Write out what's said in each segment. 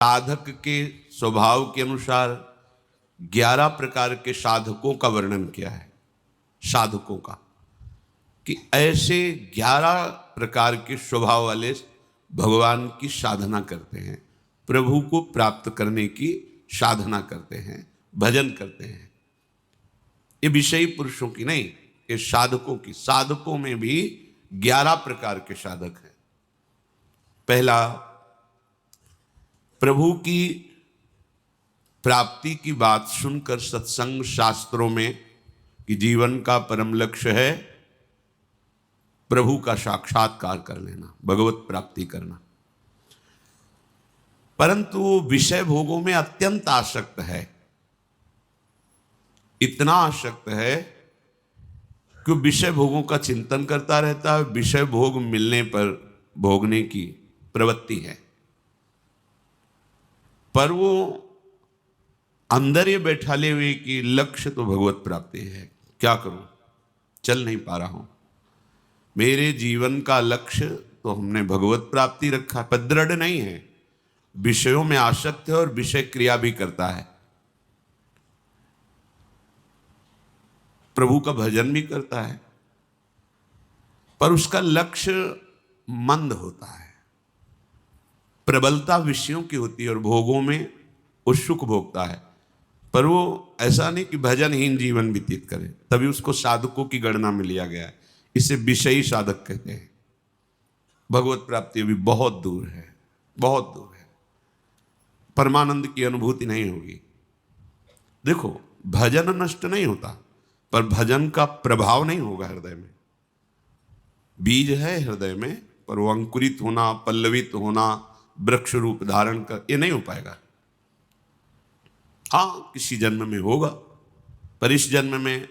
साधक के स्वभाव के अनुसार 11 प्रकार के साधकों का वर्णन किया है। साधकों का कि ऐसे 11 प्रकार के स्वभाव वाले भगवान की साधना करते हैं, प्रभु को प्राप्त करने की साधना करते हैं, भजन करते हैं। ये विषयी पुरुषों की नहीं, ये साधकों की। साधकों में भी 11 प्रकार के साधक हैं। पहला, प्रभु की प्राप्ति की बात सुनकर सत्संग शास्त्रों में कि जीवन का परम लक्ष्य है प्रभु का साक्षात्कार कर लेना, भगवत प्राप्ति करना, परंतु वो विषय भोगों में अत्यंत आसक्त है। इतना आसक्त है कि विषय भोगों का चिंतन करता रहता है, विषय भोग मिलने पर भोगने की प्रवृत्ति है, पर वो अंदर ये बैठा ले हुए कि लक्ष्य तो भगवत प्राप्ति है, क्या करूं, चल नहीं पा रहा हूं, मेरे जीवन का लक्ष्य तो हमने भगवत प्राप्ति रखा, पर दृढ़ नहीं है, विषयों में आसक्त है और विषय क्रिया भी करता है, प्रभु का भजन भी करता है, पर उसका लक्ष्य मंद होता है, प्रबलता विषयों की होती है और भोगों में उत्सुक भोगता है। पर वो ऐसा नहीं कि भजनहीन जीवन व्यतीत करे, तभी उसको साधकों की गणना में लिया गया है। इसे विषयी साधक कहते हैं। भगवत प्राप्ति अभी बहुत दूर है, बहुत दूर है, परमानंद की अनुभूति नहीं होगी। देखो, भजन नष्ट नहीं होता, पर भजन का प्रभाव नहीं होगा हृदय में। बीज है हृदय में, पर वो अंकुरित होना, पल्लवित होना, वृक्ष रूप धारण कर, ये नहीं हो पाएगा। हाँ, किसी जन्म में होगा, पर इस जन्म में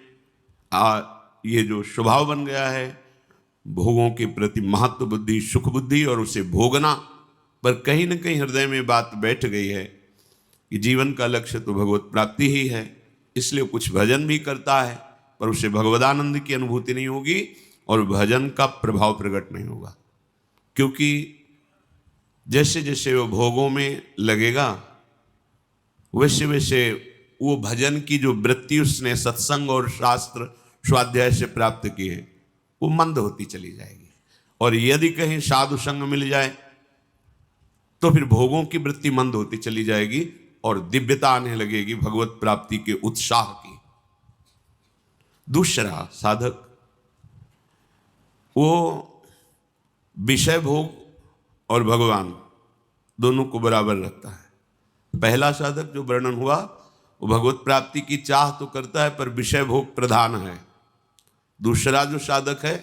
ये जो स्वभाव बन गया है भोगों के प्रति महत्व बुद्धि, सुख बुद्धि और उसे भोगना, पर कहीं न कहीं हृदय में बात बैठ गई है कि जीवन का लक्ष्य तो भगवत प्राप्ति ही है, इसलिए कुछ भजन भी करता है, पर उसे भगवदानंद की अनुभूति नहीं होगी और भजन का प्रभाव प्रकट नहीं होगा। क्योंकि जैसे जैसे वो भोगों में लगेगा, वैसे वैसे वो भजन की जो वृत्ति उसने सत्संग और शास्त्र स्वाध्याय से प्राप्त की है वो मंद होती चली जाएगी। और यदि कहीं साधु संग मिल जाए तो फिर भोगों की वृत्ति मंद होती चली जाएगी और दिव्यता आने लगेगी भगवत प्राप्ति के उत्साह की। दूसरा साधक वो विषय भोग और भगवान दोनों को बराबर रखता है। पहला साधक जो वर्णन हुआ वो भगवत प्राप्ति की चाह तो करता है, पर विषय भोग प्रधान है। दूसरा जो साधक है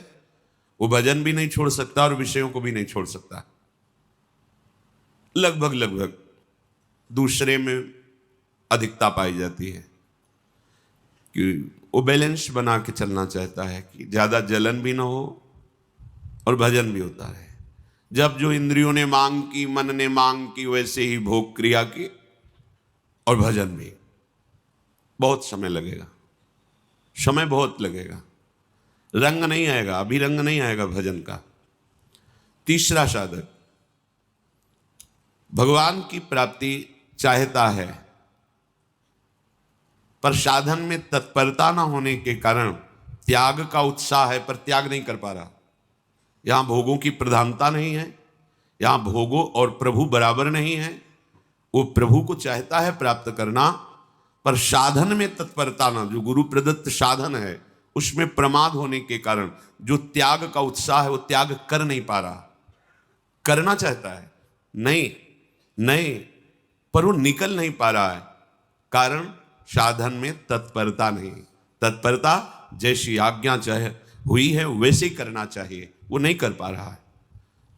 वो भजन भी नहीं छोड़ सकता और विषयों को भी नहीं छोड़ सकता। लगभग लगभग दूसरे में अधिकता पाई जाती है कि वो बैलेंस बना के चलना चाहता है कि ज्यादा जलन भी ना हो और भजन भी होता है। जब जो इंद्रियों ने मांग की, मन ने मांग की, वैसे ही भोग क्रिया की और भजन भी। बहुत समय लगेगा, समय बहुत लगेगा, रंग नहीं आएगा, अभी रंग नहीं आएगा भजन का। तीसरा साधक भगवान की प्राप्ति चाहता है, पर साधन में तत्परता ना होने के कारण त्याग का उत्साह है, पर त्याग नहीं कर पा रहा। यहां भोगों की प्रधानता नहीं है, यहां भोगों और प्रभु बराबर नहीं है। वो प्रभु को चाहता है प्राप्त करना, पर साधन में तत्परता ना, जो गुरु प्रदत्त साधन है उसमें प्रमाद होने के कारण जो त्याग का उत्साह है वो त्याग कर नहीं पा रहा। करना चाहता है, नहीं, पर वो निकल नहीं पा रहा है, कारण साधन में तत्परता नहीं। तत्परता जैसी आज्ञा चाहे हुई है वैसे ही करना चाहिए, वो नहीं कर पा रहा है,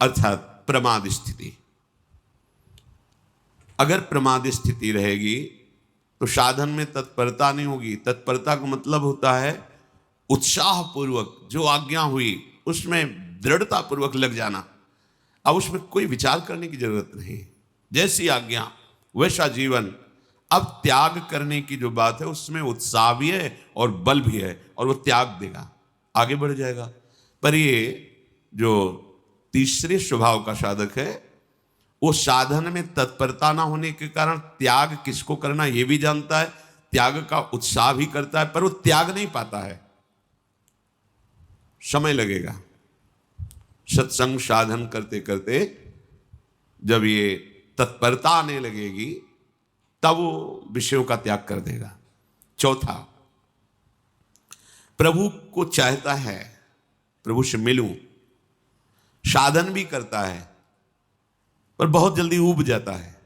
अर्थात प्रमाद स्थिति। अगर प्रमाद स्थिति रहेगी तो साधन में तत्परता नहीं होगी। तत्परता का मतलब होता है उत्साह पूर्वक जो आज्ञा हुई उसमें दृढ़ता पूर्वक लग जाना। अब उसमें कोई विचार करने की जरूरत नहीं, जैसी आज्ञा वैसा जीवन। अब त्याग करने की जो बात है उसमें उत्साह भी है और बल भी है, और वो त्याग देगा, आगे बढ़ जाएगा। पर ये जो तीसरे स्वभाव का साधक है वो साधन में तत्परता ना होने के कारण त्याग किसको करना ये भी जानता है, त्याग का उत्साह भी करता है, पर वो त्याग नहीं पाता है। समय लगेगा। सत्संग साधन करते करते जब ये तत्परता आने लगेगी तब वो विषयों का त्याग कर देगा। चौथा, प्रभु को चाहता है, प्रभु से मिलूं, साधन भी करता है, पर बहुत जल्दी ऊब जाता है।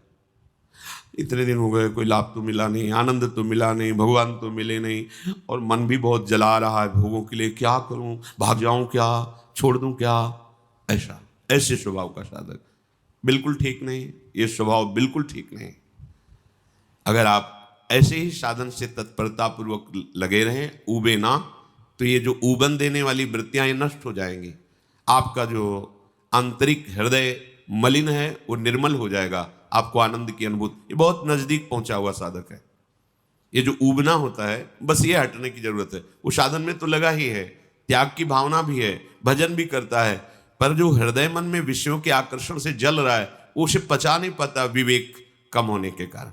इतने दिन हो गए, कोई लाभ तो मिला नहीं, आनंद तो मिला नहीं, भगवान तो मिले नहीं, और मन भी बहुत जला रहा है भोगों के लिए। क्या करूं, भाग जाऊं क्या, छोड़ दूं क्या? ऐसे स्वभाव का साधक बिल्कुल ठीक नहीं। ये स्वभाव बिल्कुल ठीक नहीं। अगर आप ऐसे ही साधन से तत्परता पूर्वक लगे रहें, ऊबे ना, तो ये जो ऊबन देने वाली वृत्तियां ये नष्ट हो जाएंगी। आपका जो आंतरिक हृदय मलिन है वो निर्मल हो जाएगा। आपको आनंद की अनुभूति, ये बहुत नजदीक पहुंचा हुआ साधक है। ये जो ऊबना होता है, बस ये हटने की जरूरत है। वो साधन में तो लगा ही है, त्याग की भावना भी है, भजन भी करता है, पर जो हृदय मन में विषयों के आकर्षण से जल रहा है वो उसे पचा नहीं पाता, विवेक कम होने के कारण।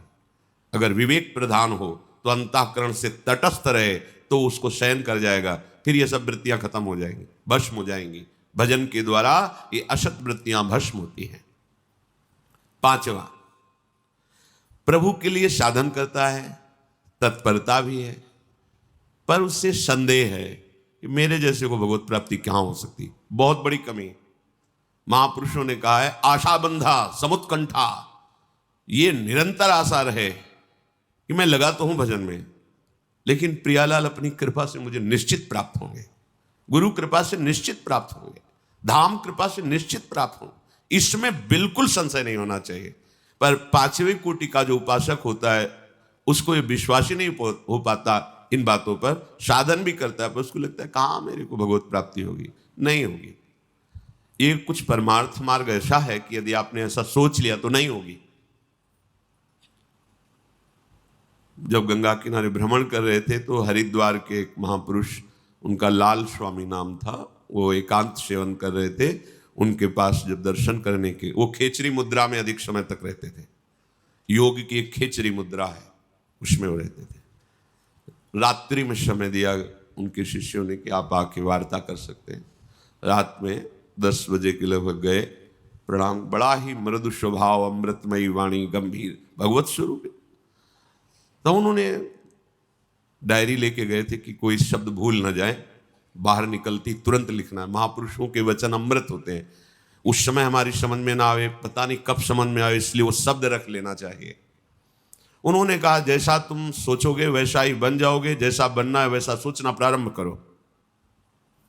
अगर विवेक प्रधान हो तो अंतःकरण से तटस्थ रहे तो उसको सहन कर जाएगा। फिर ये सब वृत्तियां खत्म हो जाएंगी, भस्म हो जाएंगी। भजन के द्वारा ये असत वृत्तियां भस्म होती हैं। पांचवा, प्रभु के लिए साधन करता है, तत्परता भी है, पर उससे संदेह है कि मेरे जैसे को भगवत प्राप्ति कहां हो सकती। बहुत बड़ी कमी। महापुरुषों ने कहा है, आशा बंधा समुत्कंठा, ये निरंतर आशा रहे कि मैं लगा तो हूं भजन में, लेकिन प्रियालाल अपनी कृपा से मुझे निश्चित प्राप्त होंगे, गुरु कृपा से निश्चित प्राप्त होंगे, धाम कृपा से निश्चित प्राप्त होंगे। इसमें बिल्कुल संशय नहीं होना चाहिए। पर पांचवें कोटि का जो उपासक होता है उसको ये विश्वास ही नहीं हो पाता इन बातों पर। साधन भी करता है पर उसको लगता है कहां मेरे को भगवत प्राप्ति होगी, नहीं होगी। ये कुछ परमार्थ मार्ग ऐसा है कि यदि आपने ऐसा सोच लिया तो नहीं होगी। जब गंगा किनारे भ्रमण कर रहे थे तो हरिद्वार के एक महापुरुष, उनका लाल स्वामी नाम था, वो एकांत सेवन कर रहे थे। उनके पास जब दर्शन करने के, वो खेचरी मुद्रा में अधिक समय तक रहते थे। योग की एक खेचरी मुद्रा है, उसमें वो रहते थे। रात्रि में समय दिया उनके शिष्यों ने कि आप आके वार्ता कर सकते हैं। रात में 10 बजे के लगभग गए। प्रणाम। बड़ा ही मृदु स्वभाव, अमृतमयी वाणी, गंभीर भगवत स्वरूप। तो उन्होंने डायरी लेके गए थे कि कोई शब्द भूल ना जाए, बाहर निकलती तुरंत लिखना है। महापुरुषों के वचन अमृत होते हैं। उस समय हमारी समझ में ना आवे, पता नहीं कब समझ में आवे, इसलिए वो शब्द रख लेना चाहिए। उन्होंने कहा, जैसा तुम सोचोगे वैसा ही बन जाओगे, जैसा बनना है वैसा सोचना प्रारंभ करो।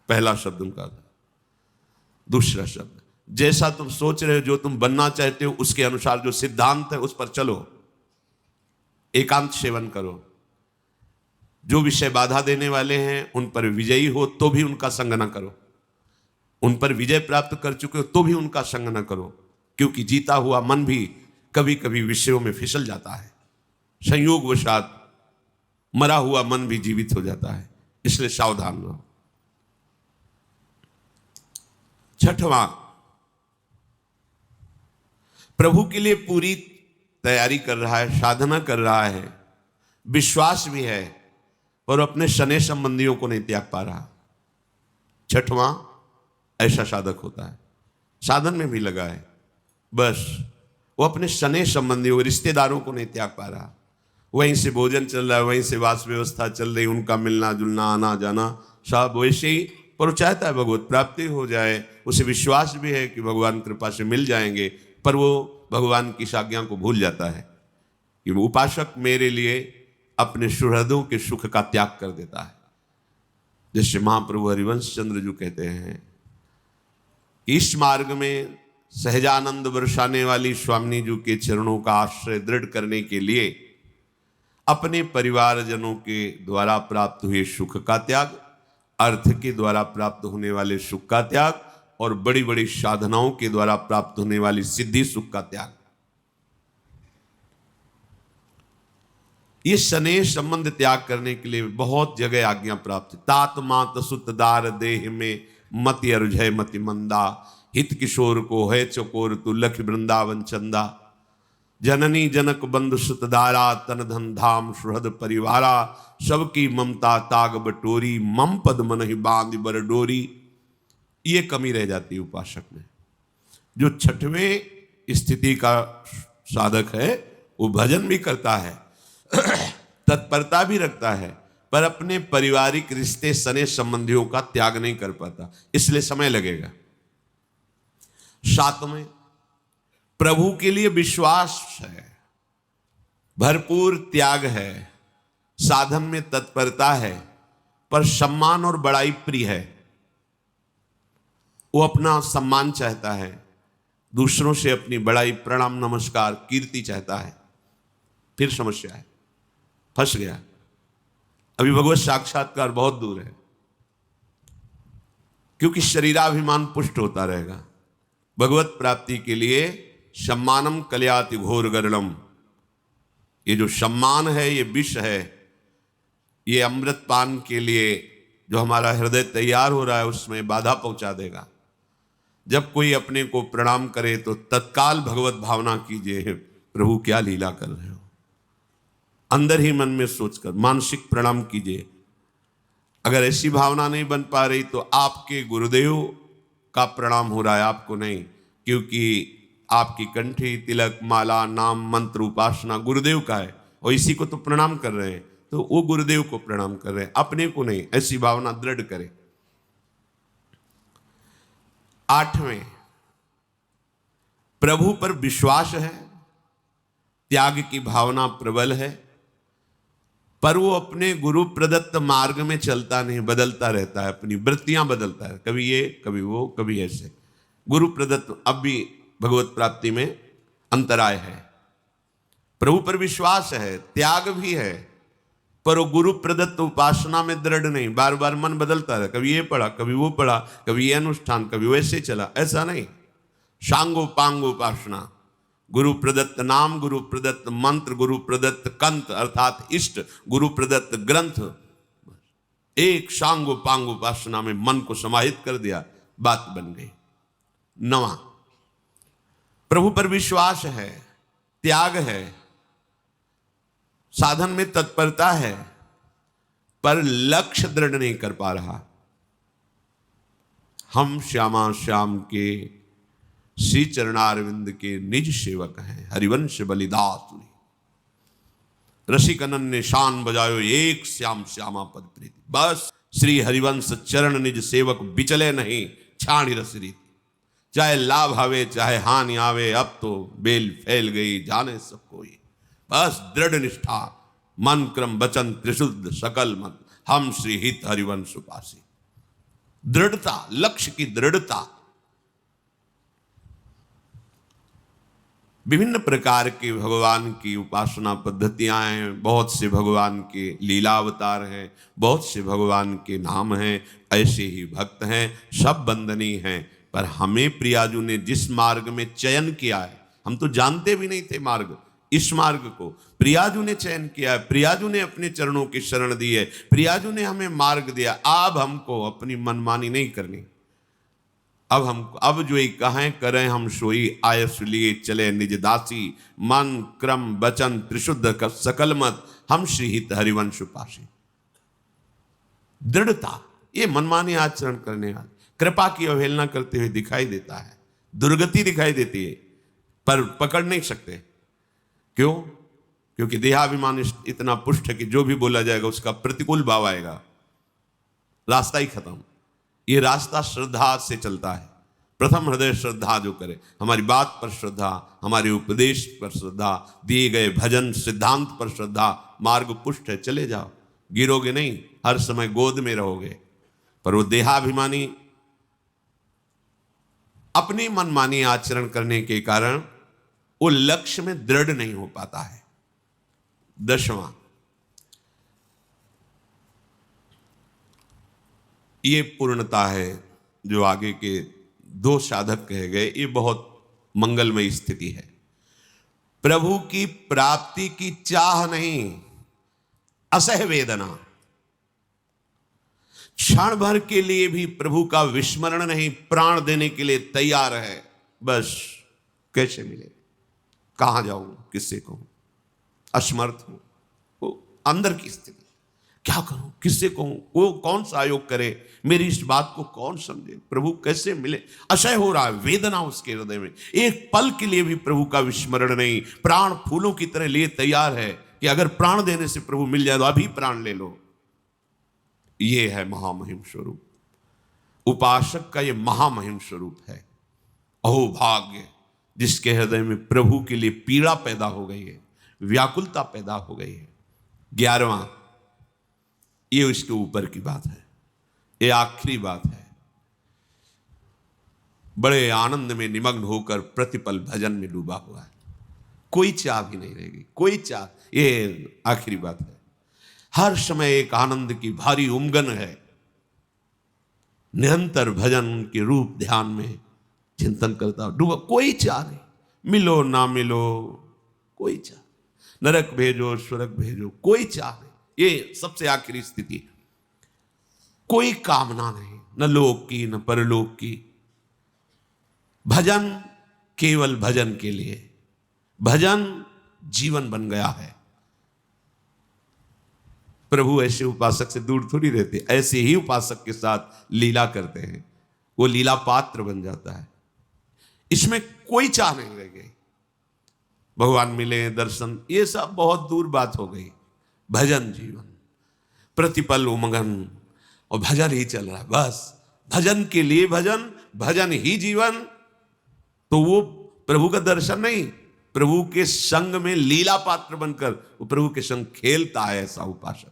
पहला शब्द उनका था। दूसरा शब्द, जैसा तुम सोच रहे हो, जो तुम बनना चाहते हो, उसके अनुसार जो सिद्धांत है उस पर चलो, एकांत सेवन करो। जो विषय बाधा देने वाले हैं उन पर विजयी हो तो भी उनका संग न करो, उन पर विजय प्राप्त कर चुके हो तो भी उनका संग न करो, क्योंकि जीता हुआ मन भी कभी कभी विषयों में फिसल जाता है। संयोगवशात मरा हुआ मन भी जीवित हो जाता है, इसलिए सावधान रहो। छठवां, प्रभु के लिए पूरी तैयारी कर रहा है, साधना कर रहा है, विश्वास भी है, और अपने शने संबंधियों को नहीं त्याग पा रहा। छठवां, ऐसा साधक होता है, साधन में भी लगा है, बस वो अपने शने संबंधियों, रिश्तेदारों को नहीं त्याग पा रहा। वहीं से भोजन चल रहा है, वहीं से वास व्यवस्था चल रही, उनका मिलना जुलना, आना जाना सब वैसे ही, पर वो चाहता है भगवत प्राप्ति हो जाए। उसे विश्वास भी है कि भगवान कृपा से मिल जाएंगे, पर वो भगवान की आज्ञा को भूल जाता है कि वो उपासक मेरे लिए अपने सुहृदों के सुख का त्याग कर देता है। जैसे महाप्रभु हरिवंश चंद्र जी कहते हैं, इस मार्ग में सहजानंद बरसाने वाली स्वामी जी के चरणों का आश्रय दृढ़ करने के लिए अपने परिवारजनों के द्वारा प्राप्त हुए सुख का त्याग, अर्थ के द्वारा प्राप्त होने वाले सुख का त्याग, और बड़ी बड़ी साधनाओं के द्वारा प्राप्त होने वाली सिद्धि सुख का त्याग, ये स्नेह संबंध त्याग करने के लिए बहुत जगह आज्ञा प्राप्त है। तात मात सुत दार देह में मति अरुझय मति मंदा, हित किशोर को है चकोर तू लख वृंदावन चंदा। जननी जनक बंधु सुतदारा तन धन धाम सुहृद परिवारा। सबकी ममता ताग बटोरी मम पद मन ही बांध बर डोरी। ये कमी रह जाती है उपासक में। जो छठवें स्थिति का साधक है वो भजन भी करता है, तत्परता भी रखता है, पर अपने पारिवारिक रिश्ते सने संबंधियों का त्याग नहीं कर पाता, इसलिए समय लगेगा। सातवें, प्रभु के लिए विश्वास है, भरपूर त्याग है, साधन में तत्परता है, पर सम्मान और बड़ाई प्रिय है। वो अपना सम्मान चाहता है, दूसरों से अपनी बड़ाई प्रणाम नमस्कार कीर्ति चाहता है। फिर समस्या है, फंस गया। अभी भगवत साक्षात्कार बहुत दूर है, क्योंकि शरीराभिमान पुष्ट होता रहेगा। भगवत प्राप्ति के लिए सम्मानम कल्याति घोर गरलम, ये जो सम्मान है ये विष है। ये अमृत पान के लिए जो हमारा हृदय तैयार हो रहा है उसमें बाधा पहुंचा देगा। जब कोई अपने को प्रणाम करे तो तत्काल भगवत भावना कीजिए, प्रभु क्या लीला कर रहे हो, अंदर ही मन में सोचकर मानसिक प्रणाम कीजिए। अगर ऐसी भावना नहीं बन पा रही तो आपके गुरुदेव का प्रणाम हो रहा है, आपको नहीं, क्योंकि आपकी कंठी तिलक माला नाम मंत्र उपासना गुरुदेव का है और इसी को तो प्रणाम कर रहे हैं, तो वो गुरुदेव को प्रणाम कर रहे हैं, अपने को नहीं। ऐसी भावना दृढ़ करें। आठवें, प्रभु पर विश्वास है, त्याग की भावना प्रबल है, पर वो अपने गुरु प्रदत्त मार्ग में चलता नहीं, बदलता रहता है, अपनी वृत्तियां बदलता है, कभी ये कभी वो कभी ऐसे। गुरु प्रदत्त, अब भी भगवत प्राप्ति में अंतराय है। प्रभु पर विश्वास है, त्याग भी है, पर वो गुरु प्रदत्त उपासना में दृढ़ नहीं, बार बार मन बदलता रहा, कभी ये पढ़ा कभी वो पढ़ा, कभी ये अनुष्ठान कभी वैसे चला, ऐसा नहीं। सांगो पांगो उपासना, गुरु प्रदत्त नाम, गुरु प्रदत्त मंत्र, गुरु प्रदत्त कंत अर्थात इष्ट, गुरु प्रदत्त ग्रंथ, एक सांगो पांगो उपासना में मन को समाहित कर दिया, बात बन गई। नवा, प्रभु पर विश्वास है, त्याग है, साधन में तत्परता है, पर लक्ष्य दृढ़ नहीं कर पा रहा। हम श्यामा श्याम के श्री चरणारविंद के निज सेवक हैं, हरिवंश बलिदास रसिक अनन्य शान बजायो एक श्याम श्यामा पद प्रीति। बस श्री हरिवंश चरण निज सेवक बिचले नहीं, छाणी रस रीति। चाहे लाभ आवे चाहे हानि आवे, अब तो बेल फैल गई जाने सब कोई। बस दृढ़ निष्ठा, मन क्रम वचन त्रिशुद्ध सकल मत, हम श्री हित हरिवंश उपासी। दृढ़ता, लक्ष्य की दृढ़ता। विभिन्न प्रकार के भगवान की उपासना पद्धतियां हैं, बहुत से भगवान के लीला अवतार हैं, बहुत से भगवान के नाम हैं, ऐसे ही भक्त हैं, सब वंदनीय हैं। पर हमें प्रियाजू ने जिस मार्ग में चयन किया है, हम तो जानते भी नहीं थे मार्ग, इस मार्ग को प्रियाजू ने चयन किया है, प्रियाजू ने अपने चरणों की शरण दी है, प्रियाजू ने हमें मार्ग दिया। अब हमको अपनी मनमानी नहीं करनी। अब जो एक कहें करें हम सोई, आयस लिए चले निज दासी, मन क्रम वचन त्रिशुद्ध का सकल मत, हम श्री हित हरिवंश उपासी। दृढ़ता, ये मनमानी आचरण करने वाले कृपा की अवहेलना करते हुए दिखाई देता है, दुर्गति दिखाई देती है, पर पकड़ नहीं सकते। क्यों? क्योंकि देहाभिमान इतना पुष्ट है कि जो भी बोला जाएगा उसका प्रतिकूल भाव आएगा, रास्ता ही खत्म। ये रास्ता श्रद्धा से चलता है। प्रथम हृदय श्रद्धा जो करे, हमारी बात पर श्रद्धा, हमारे उपदेश पर श्रद्धा, दिए गए भजन सिद्धांत पर श्रद्धा, मार्ग पुष्ट है, चले जाओ, गिरोगे नहीं, हर समय गोद में रहोगे। पर वो देहाभिमानी अपनी मनमानी आचरण करने के कारण वो लक्ष्य में दृढ़ नहीं हो पाता है। दसवां, ये पूर्णता है जो आगे के दो साधक कहे गए, ये बहुत मंगलमय स्थिति है। प्रभु की प्राप्ति की चाह नहीं, असह वेदना। क्षण भर के लिए भी प्रभु का विस्मरण नहीं, प्राण देने के लिए तैयार है, बस कैसे मिले, कहां जाऊं, किससे कहूं, असमर्थ हूं, वो अंदर की स्थिति, क्या करूं, किससे कहूं, वो कौन सा सहयोग करे, मेरी इस बात को कौन समझे, प्रभु कैसे मिले, असह्य हो रहा है, वेदना उसके हृदय में, एक पल के लिए भी प्रभु का विस्मरण नहीं, प्राण फूलों की तरह लिए तैयार है कि अगर प्राण देने से प्रभु मिल जाए तो अभी प्राण ले लो। ये है महामहिम स्वरूप, उपासक का ये महामहिम स्वरूप है। अहो भाग्य जिसके हृदय में प्रभु के लिए पीड़ा पैदा हो गई है, व्याकुलता पैदा हो गई है। 11वां, ये उसके ऊपर की बात है, ये आखिरी बात है। बड़े आनंद में निमग्न होकर प्रतिपल भजन में डूबा हुआ है, कोई चाह भी नहीं रहेगी, कोई चाह, ये आखिरी बात है। हर समय एक आनंद की भारी उमगन है, निरंतर भजन के रूप ध्यान में चिंतन करता डूबा, कोई चाह नहीं, मिलो ना मिलो कोई चाह, नरक भेजो स्वर्ग भेजो कोई चाह नहीं, ये सबसे आखिरी स्थिति, कोई कामना नहीं, न लोक की न परलोक की, भजन केवल भजन के लिए, भजन जीवन बन गया है। प्रभु ऐसे उपासक से दूर थोड़ी रहते, ऐसे ही उपासक के साथ लीला करते हैं, वो लीला पात्र बन जाता है, इसमें कोई चाह नहीं रह गई, भगवान मिले दर्शन, ये सब बहुत दूर बात हो गई। भजन जीवन, प्रतिपल उमंगन और भजन ही चल रहा है, बस भजन के लिए भजन, भजन ही जीवन, तो वो प्रभु का दर्शन नहीं, प्रभु के संग में लीला पात्र बनकर वो प्रभु के संग खेलता है ऐसा उपासक।